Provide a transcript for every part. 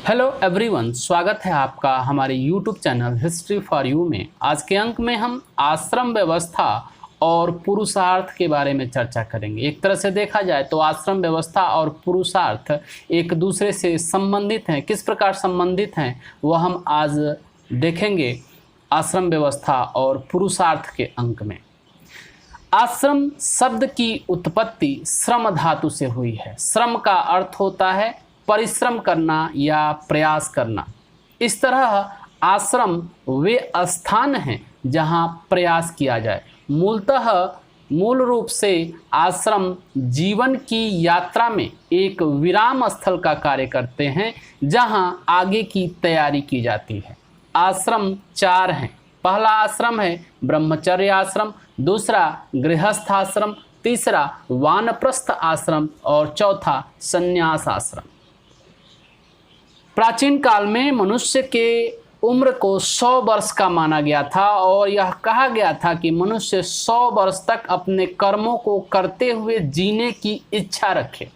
Hello everyone, स्वागत है आपका हमारे YouTube channel history for you में। आज के अंक में हम आश्रम व्यवस्था और पुरुषार्थ के बारे में चर्चा करेंगे। एक तरह से देखा जाए तो आश्रम व्यवस्था और पुरुषार्थ एक दूसरे से संबंधित हैं। किस प्रकार संबंधित हैं वह हम आज देखेंगे आश्रम व्यवस्था और पुरुषार्थ के अंक में। आश्रम शब्द की उत्पत्ति श्रम धातु से हुई है। श्रम का अर्थ होता है परिश्रम करना या प्रयास करना। इस तरह आश्रम वे स्थान हैं जहाँ प्रयास किया जाए। मूल रूप से आश्रम जीवन की यात्रा में एक विराम स्थल का कार्य करते हैं जहाँ आगे की तैयारी की जाती है। आश्रम 4 हैं। पहला आश्रम है ब्रह्मचर्य आश्रम, दूसरा गृहस्थ आश्रम, तीसरा वानप्रस्थ आश्रम और चौथा संन्यास आश्रम। प्राचीन काल में मनुष्य के उम्र को 100 वर्ष का माना गया था और यह कहा गया था कि मनुष्य 100 वर्ष तक अपने कर्मों को करते हुए जीने की इच्छा रखे।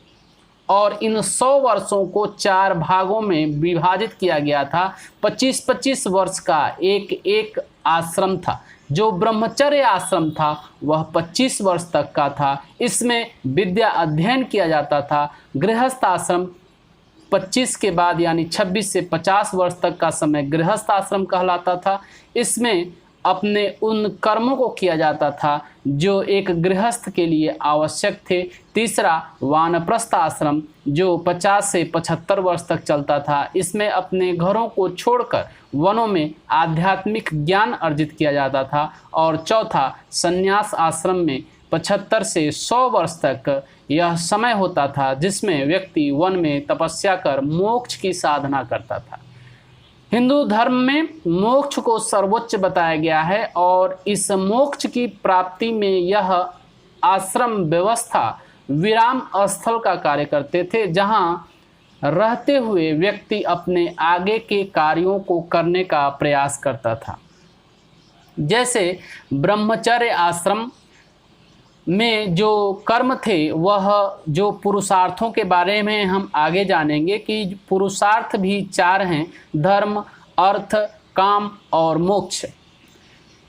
और इन 100 वर्षों को 4 भागों में विभाजित किया गया था। 25-25 वर्ष का एक आश्रम था। जो ब्रह्मचर्य आश्रम था वह 25 वर्ष तक का था। इसमें विद्या अध्ययन किया जाता था। गृहस्थ आश्रम 25 के बाद यानी 26 से 50 वर्ष तक का समय गृहस्थ आश्रम कहलाता था। इसमें अपने उन कर्मों को किया जाता था जो एक गृहस्थ के लिए आवश्यक थे। तीसरा वानप्रस्थ आश्रम जो 50 से 75 वर्ष तक चलता था। इसमें अपने घरों को छोड़कर वनों में आध्यात्मिक ज्ञान अर्जित किया जाता था। और चौथा संन्यास आश्रम में 75 से 100 वर्ष तक यह समय होता था जिसमें व्यक्ति वन में तपस्या कर मोक्ष की साधना करता था। हिंदू धर्म में मोक्ष को सर्वोच्च बताया गया है और इस मोक्ष की प्राप्ति में यह आश्रम व्यवस्था विराम स्थल का कार्य करते थे जहां रहते हुए व्यक्ति अपने आगे के कार्यों को करने का प्रयास करता था। जैसे ब्रह्मचर्य आश्रम में जो कर्म थे वह जो पुरुषार्थों के बारे में हम आगे जानेंगे कि पुरुषार्थ भी 4 हैं: धर्म, अर्थ, काम और मोक्ष।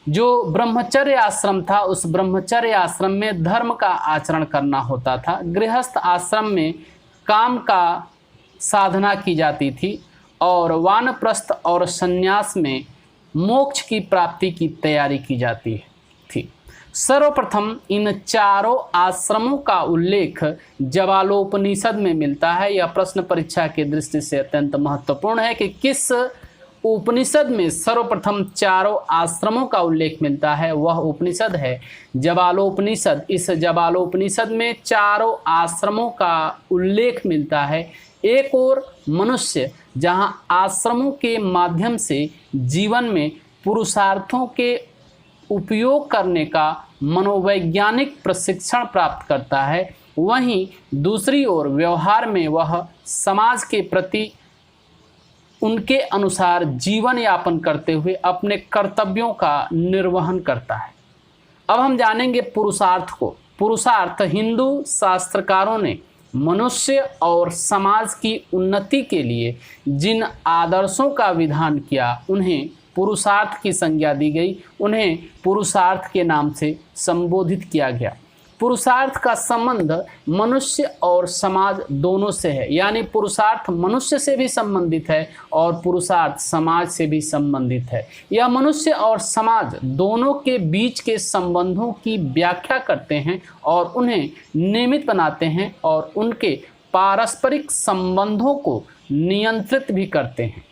जो ब्रह्मचर्य आश्रम था उस ब्रह्मचर्य आश्रम में धर्म का आचरण करना होता था। गृहस्थ आश्रम में काम का साधना की जाती थी और वानप्रस्थ और संन्यास में मोक्ष की प्राप्ति की तैयारी की जाती थी। सर्वप्रथम इन 4 आश्रमों का उल्लेख जवालोपनिषद में मिलता है। यह प्रश्न परीक्षा की दृष्टि से अत्यंत महत्वपूर्ण है कि किस उपनिषद में सर्वप्रथम 4 आश्रमों का उल्लेख मिलता है। वह उपनिषद है जवालोपनिषद। इस जवालोपनिषद में 4 आश्रमों का उल्लेख मिलता है। एक और मनुष्य जहां आश्रमों के माध्यम से जीवन में पुरुषार्थों के उपयोग करने का मनोवैज्ञानिक प्रशिक्षण प्राप्त करता है, वहीं दूसरी ओर व्यवहार में वह समाज के प्रति उनके अनुसार जीवन यापन करते हुए अपने कर्तव्यों का निर्वहन करता है। अब हम जानेंगे पुरुषार्थ को। पुरुषार्थ हिंदू शास्त्रकारों ने मनुष्य और समाज की उन्नति के लिए जिन आदर्शों का विधान किया उन्हें पुरुषार्थ की संज्ञा दी गई। उन्हें पुरुषार्थ के नाम से संबोधित किया गया। पुरुषार्थ का संबंध मनुष्य और समाज दोनों से है, यानी पुरुषार्थ मनुष्य से भी संबंधित है और पुरुषार्थ समाज से भी संबंधित है। यह मनुष्य और समाज दोनों के बीच के संबंधों की व्याख्या करते हैं और उन्हें नियमित बनाते हैं और उनके पारस्परिक संबंधों को नियंत्रित भी करते हैं।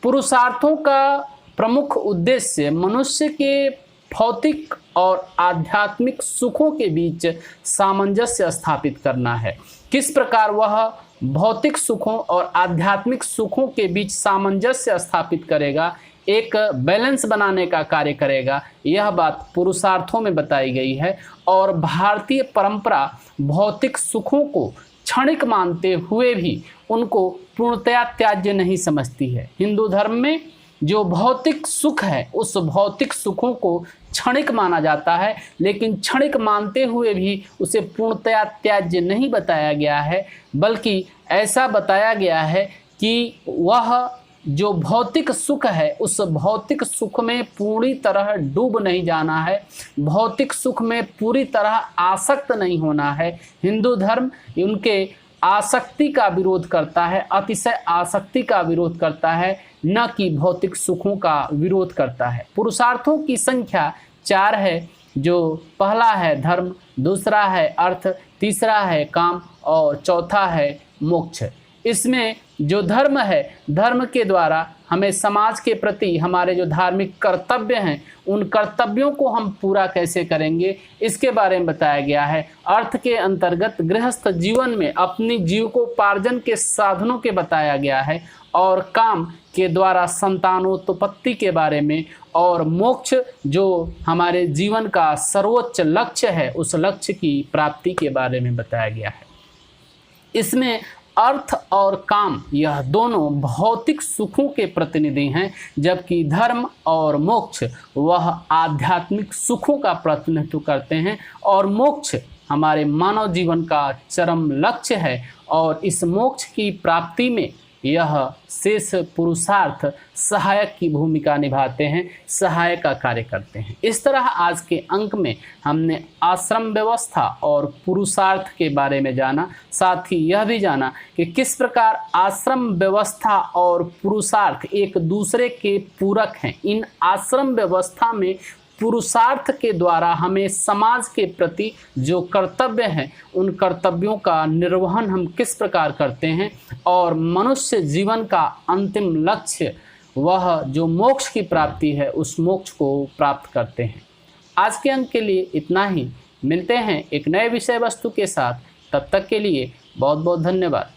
पुरुषार्थों का प्रमुख उद्देश्य मनुष्य के भौतिक और आध्यात्मिक सुखों के बीच सामंजस्य स्थापित करना है। किस प्रकार वह भौतिक सुखों और आध्यात्मिक सुखों के बीच सामंजस्य स्थापित करेगा, एक बैलेंस बनाने का कार्य करेगा, यह बात पुरुषार्थों में बताई गई है। और भारतीय परंपरा भौतिक सुखों को क्षणिक मानते हुए भी उनको पूर्णतया त्याज्य नहीं समझती है। हिंदू धर्म में जो भौतिक सुख है उस भौतिक सुखों को क्षणिक माना जाता है, लेकिन क्षणिक मानते हुए भी उसे पूर्णतया त्याज्य नहीं बताया गया है, बल्कि ऐसा बताया गया है कि वह जो भौतिक सुख है उस भौतिक सुख में पूरी तरह डूब नहीं जाना है, भौतिक सुख में पूरी तरह आसक्त नहीं होना है। हिंदू धर्म उनके आसक्ति का विरोध करता है, अतिशय आसक्ति का विरोध करता है, न कि भौतिक सुखों का विरोध करता है। पुरुषार्थों की संख्या 4 है, जो पहला है धर्म, दूसरा है अर्थ, तीसरा है काम और चौथा है मोक्ष। इसमें जो धर्म है, धर्म के द्वारा हमें समाज के प्रति हमारे जो धार्मिक कर्तव्य हैं उन कर्तव्यों को हम पूरा कैसे करेंगे इसके बारे में बताया गया है। अर्थ के अंतर्गत गृहस्थ जीवन में अपनी जीविकोपार्जन के साधनों के बताया गया है, और काम के द्वारा संतानोत्पत्ति के बारे में, और मोक्ष जो हमारे जीवन का सर्वोच्च लक्ष्य है उस लक्ष्य की प्राप्ति के बारे में बताया गया है। इसमें अर्थ और काम यह दोनों भौतिक सुखों के प्रतिनिधि हैं, जबकि धर्म और मोक्ष वह आध्यात्मिक सुखों का प्रतिनिधित्व करते हैं, और मोक्ष हमारे मानव जीवन का चरम लक्ष्य है। और इस मोक्ष की प्राप्ति में यह शेष पुरुषार्थ सहायक की भूमिका निभाते हैं, सहायक का कार्य करते हैं। इस तरह आज के अंक में हमने आश्रम व्यवस्था और पुरुषार्थ के बारे में जाना, साथ ही यह भी जाना कि किस प्रकार आश्रम व्यवस्था और पुरुषार्थ एक दूसरे के पूरक हैं। इन आश्रम व्यवस्था में पुरुषार्थ के द्वारा हमें समाज के प्रति जो कर्तव्य हैं उन कर्तव्यों का निर्वहन हम किस प्रकार करते हैं, और मनुष्य जीवन का अंतिम लक्ष्य वह जो मोक्ष की प्राप्ति है उस मोक्ष को प्राप्त करते हैं। आज के अंक के लिए इतना ही। मिलते हैं एक नए विषय वस्तु के साथ, तब तक के लिए बहुत बहुत धन्यवाद।